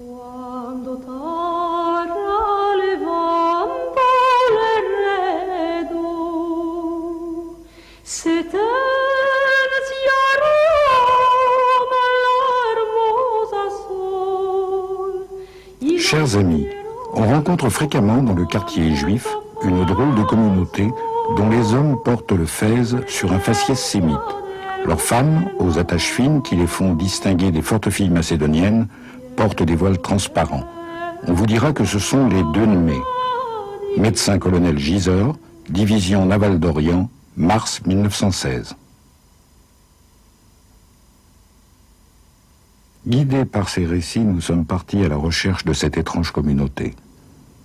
Chers amis, on rencontre fréquemment dans le quartier juif une drôle de communauté dont les hommes portent le fez sur un faciès sémite. Leurs femmes, aux attaches fines qui les font distinguer des fortes filles macédoniennes, portent des voiles transparents. On vous dira que ce sont les Dönmé. Médecin-colonel Giseur, division navale d'Orient, mars 1916. Guidés par ces récits, nous sommes partis à la recherche de cette étrange communauté.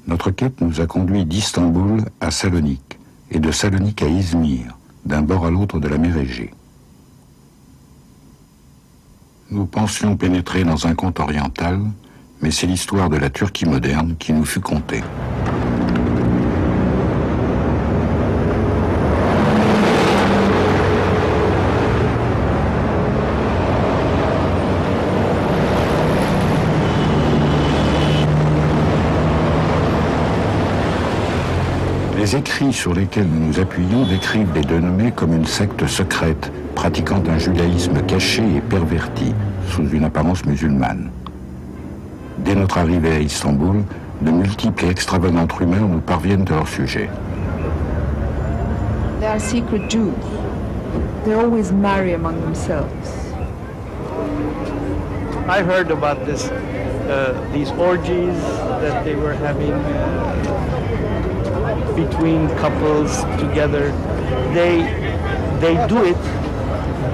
Notre quête nous a conduits d'Istanbul à Salonique et de Salonique à Izmir, d'un bord à l'autre de la mer Égée. Nous pensions pénétrer dans un conte oriental, mais c'est l'histoire de la Turquie moderne qui nous fut contée. Les écrits sur lesquels nous nous appuyons décrivent les Dönmé comme une secte secrète, pratiquant un judaïsme caché et perverti, sous une apparence musulmane. Dès notre arrivée à Istanbul, de multiples et extravagantes rumeurs nous parviennent de leur sujet. They are secret Jews. They always marry among themselves. I heard about these orgies that they were having between couples together. They do it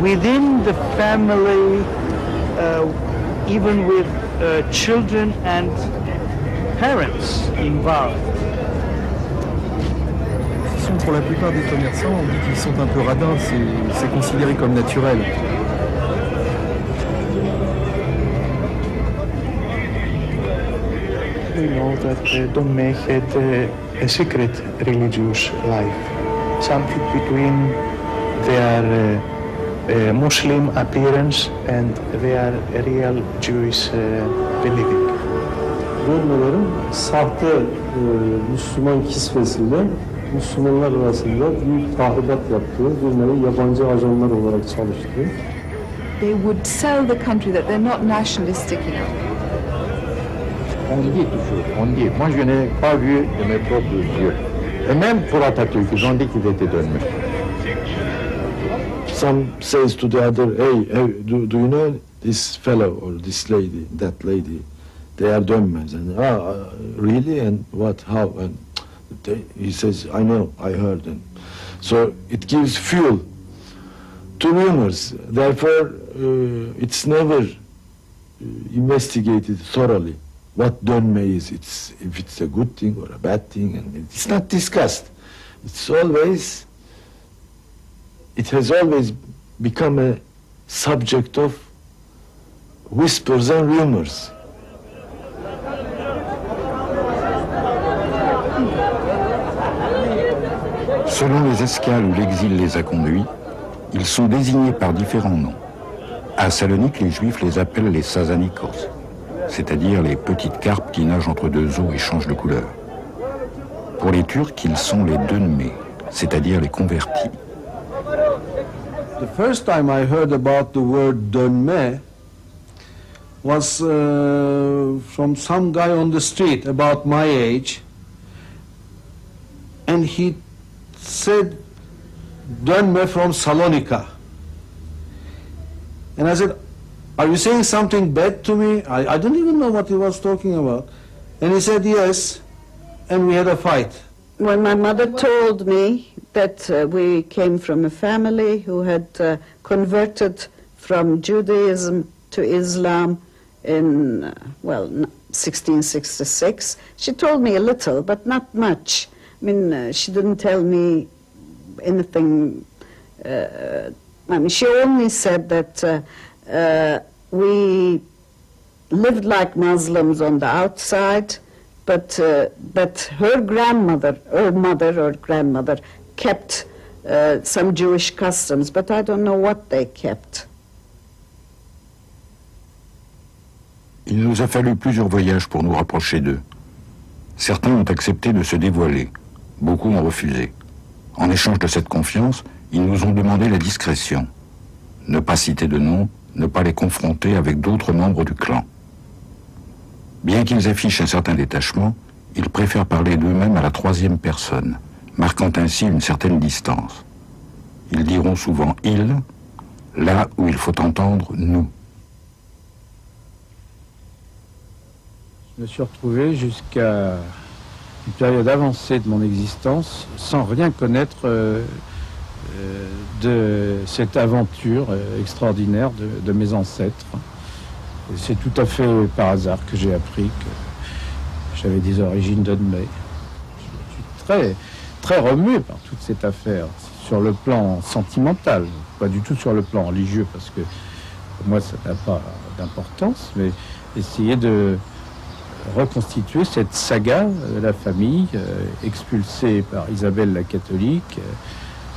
within the family, even with children and parents involved. Pour la plupart des commerçants, on dit qu'ils sont un peu radins, c'est considéré comme naturel. We know that Dönmé had a secret religious life, something between their Muslim appearance and their real Jewish believing. Dönmelerin sahte Müslüman kisvesiyle Müslümanlar arasında büyük tahribat yaptığı, bir yabancı ajanlar olarak çalıştığı. They would sell the country, that they're not nationalistic enough. On dit toujours, on dit. Moi, je n'ai pas vu de mes propres yeux. Et même pour Atatürk, ils ont dit qu'ils étaient Dönmé. Some says to the other, hey, do you know this fellow or this lady, that lady? They are Dönmez. And really? And what? How? And he says, I know, I heard. And so it gives fuel to rumors. Therefore, it's never investigated thoroughly. What Dönmé is, if it's a good thing or a bad thing, and it's not discussed. It has always become a subject of whispers and rumors. Selon les escales où l'exil les a conduits, ils sont désignés par différents noms. À Salonique, les Juifs les appellent les Sazanikos, c'est-à-dire les petites carpes qui nagent entre deux eaux et changent de couleur. Pour les Turcs, ils sont les Dönmé, c'est-à-dire les convertis. The first time I heard about the word Dönmé was from some guy on the street about my age, and he said Dönmé from Salonika. And I said, are you saying something bad to me? I don't even know what he was talking about. And he said yes, and we had a fight. When my mother told me that we came from a family who had converted from Judaism to Islam in, 1666, she told me a little, but not much. I mean, she didn't tell me anything. She only said that we lived like Muslims on the outside, but her grandmother, her mother or grandmother, kept some Jewish customs, but I don't know what they kept. Il nous a fallu plusieurs voyages pour nous rapprocher d'eux. Certains ont accepté de se dévoiler, beaucoup ont refusé. En échange de cette confiance, ils nous ont demandé la discrétion. Ne pas citer de nom, ne pas les confronter avec d'autres membres du clan. Bien qu'ils affichent un certain détachement, ils préfèrent parler d'eux-mêmes à la troisième personne, marquant ainsi une certaine distance. Ils diront souvent « il », là où il faut entendre « nous ». Je me suis retrouvé jusqu'à une période avancée de mon existence sans rien connaître de cette aventure extraordinaire de mes ancêtres. Et c'est tout à fait par hasard que j'ai appris que j'avais des origines d'Unmei. Je suis très remué par toute cette affaire, sur le plan sentimental, pas du tout sur le plan religieux, parce que pour moi ça n'a pas d'importance, mais essayer de reconstituer cette saga de la famille expulsée par Isabelle la catholique,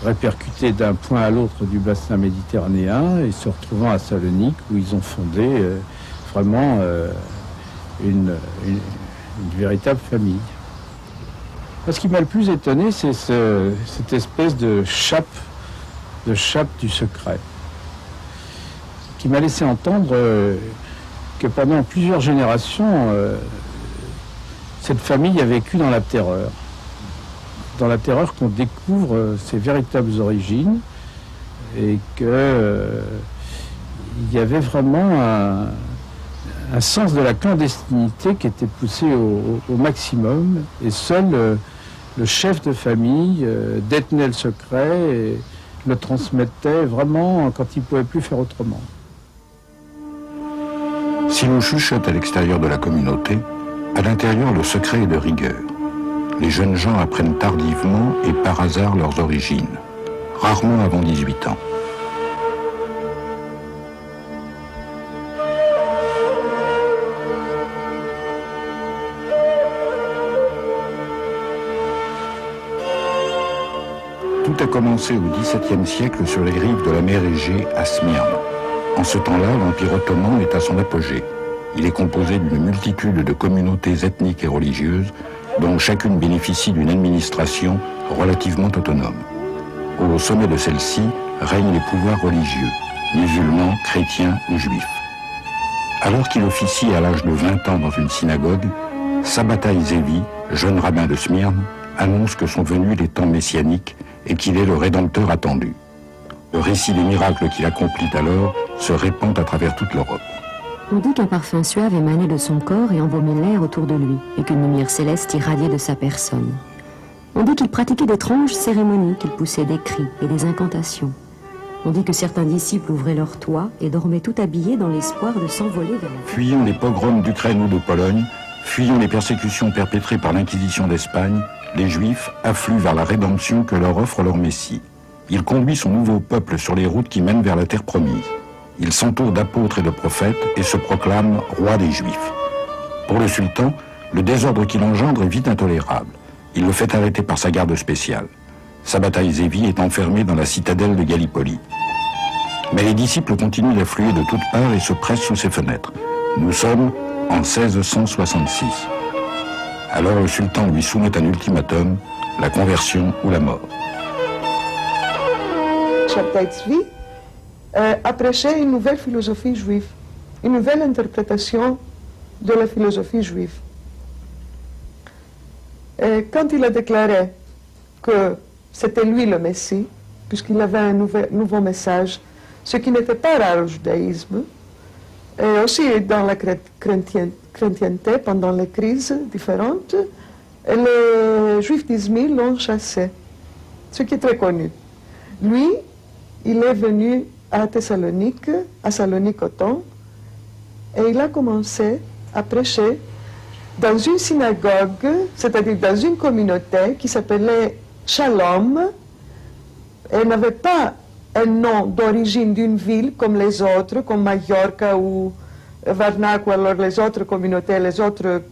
répercutée d'un point à l'autre du bassin méditerranéen et se retrouvant à Salonique où ils ont fondé vraiment une véritable famille. Ce qui m'a le plus étonné, c'est cette espèce de chape du secret qui m'a laissé entendre que pendant plusieurs générations, cette famille a vécu dans la terreur qu'on découvre ses véritables origines et que il y avait vraiment un sens de la clandestinité qui était poussé au maximum, et seul le chef de famille détenait le secret et le transmettait vraiment quand il ne pouvait plus faire autrement. Si l'on chuchote à l'extérieur de la communauté, à l'intérieur le secret est de rigueur. Les jeunes gens apprennent tardivement et par hasard leurs origines, rarement avant 18 ans. Tout a commencé au XVIIe siècle sur les rives de la mer Égée à Smyrne. En ce temps-là, l'Empire ottoman est à son apogée. Il est composé d'une multitude de communautés ethniques et religieuses, dont chacune bénéficie d'une administration relativement autonome. Au sommet de celle-ci règnent les pouvoirs religieux, musulmans, chrétiens ou juifs. Alors qu'il officie à l'âge de 20 ans dans une synagogue, Sabbatai Zevi, jeune rabbin de Smyrne, annonce que sont venus les temps messianiques et qu'il est le Rédempteur attendu. Le récit des miracles qu'il accomplit alors se répand à travers toute l'Europe. On dit qu'un parfum suave émanait de son corps et embaumait l'air autour de lui, et qu'une lumière céleste irradiait de sa personne. On dit qu'il pratiquait d'étranges cérémonies, qu'il poussait des cris et des incantations. On dit que certains disciples ouvraient leurs toits et dormaient tout habillés dans l'espoir de s'envoler vers la... Fuyant les pogroms d'Ukraine ou de Pologne, fuyant les persécutions perpétrées par l'Inquisition d'Espagne, les Juifs affluent vers la rédemption que leur offre leur Messie. Il conduit son nouveau peuple sur les routes qui mènent vers la terre promise. Il s'entoure d'apôtres et de prophètes et se proclame roi des Juifs. Pour le sultan, le désordre qu'il engendre est vite intolérable. Il le fait arrêter par sa garde spéciale. Sabbatai Zevi est enfermé dans la citadelle de Gallipoli. Mais les disciples continuent d'affluer de toutes parts et se pressent sous ses fenêtres. Nous sommes en 1666. Alors le sultan lui soumet un ultimatum, la conversion ou la mort. Sabbatai Zevi a prêché une nouvelle philosophie juive, une nouvelle interprétation de la philosophie juive. Et quand il a déclaré que c'était lui le Messie, puisqu'il avait un nouveau message, ce qui n'était pas rare au judaïsme, et aussi dans la chrétienté, pendant les crises différentes, et les Juifs d'Izmir l'ont chassé, ce qui est très connu. Lui, il est venu à Thessalonique, à Salonique-Othon, et il a commencé à prêcher dans une synagogue, c'est-à-dire dans une communauté qui s'appelait Shalom. Elle n'avait pas un nom d'origine d'une ville comme les autres, comme Majorca ou Varnac, ou alors les autres communautés, les autres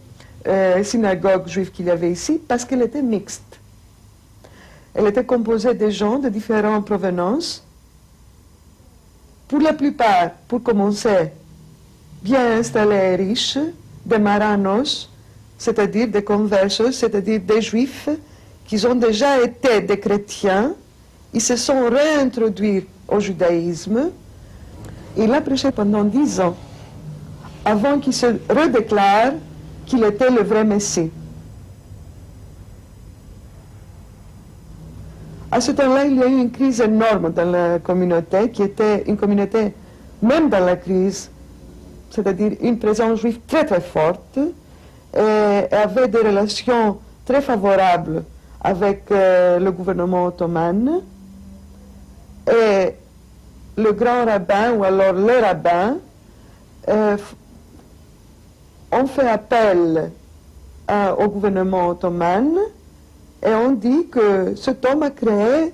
synagogues juives qu'il y avait ici, parce qu'elle était mixte. Elle était composée de gens de différentes provenances. Pour la plupart, pour commencer, bien installés et riches, des maranos, c'est-à-dire des conversos, c'est-à-dire des juifs qui ont déjà été des chrétiens, ils se sont réintroduits au judaïsme. Il a prêché pendant 10 ans, avant qu'il se redéclare qu'il était le vrai Messie. À ce temps-là, il y a eu une crise énorme dans la communauté, qui était une communauté, même dans la crise, c'est-à-dire une présence juive très très forte, et avait des relations très favorables avec le gouvernement ottoman. Et le grand rabbin, ou alors le rabbin, ont fait appel au gouvernement ottoman et on dit que cet homme a créé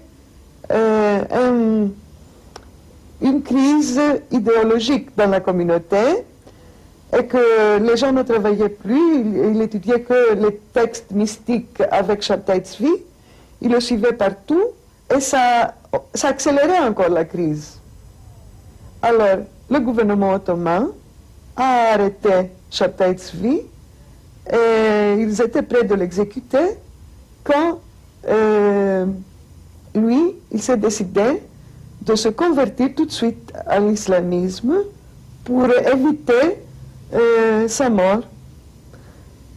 une crise idéologique dans la communauté et que les gens ne travaillaient plus, il étudiait que les textes mystiques avec Shabtai Tzvi, il le suivait partout et ça accélérait encore la crise. Alors, le gouvernement ottoman a arrêté Shabtai Tzvi et ils étaient prêts de l'exécuter quand lui, il s'est décidé de se convertir tout de suite à l'islamisme pour éviter sa mort.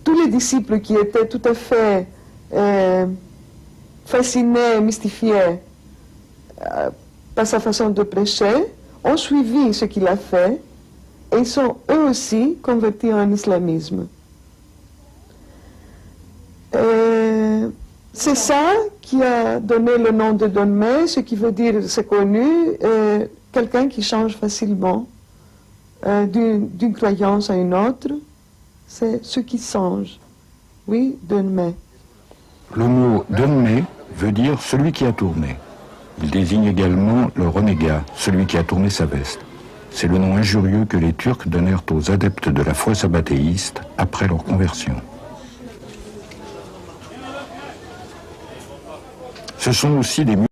Tous les disciples qui étaient tout à fait fascinés, mystifiés par sa façon de prêcher, ont suivi ce qu'il a fait et ils sont eux aussi convertis en islamisme. C'est ça qui a donné le nom de Don Meij, ce qui veut dire, c'est connu, quelqu'un qui change facilement d'une croyance à une autre, c'est ce qui change. Oui, Don Meij. Le mot Dönme veut dire celui qui a tourné. Il désigne également le renégat, celui qui a tourné sa veste. C'est le nom injurieux que les Turcs donnèrent aux adeptes de la foi sabbatéiste après leur conversion. Ce sont aussi des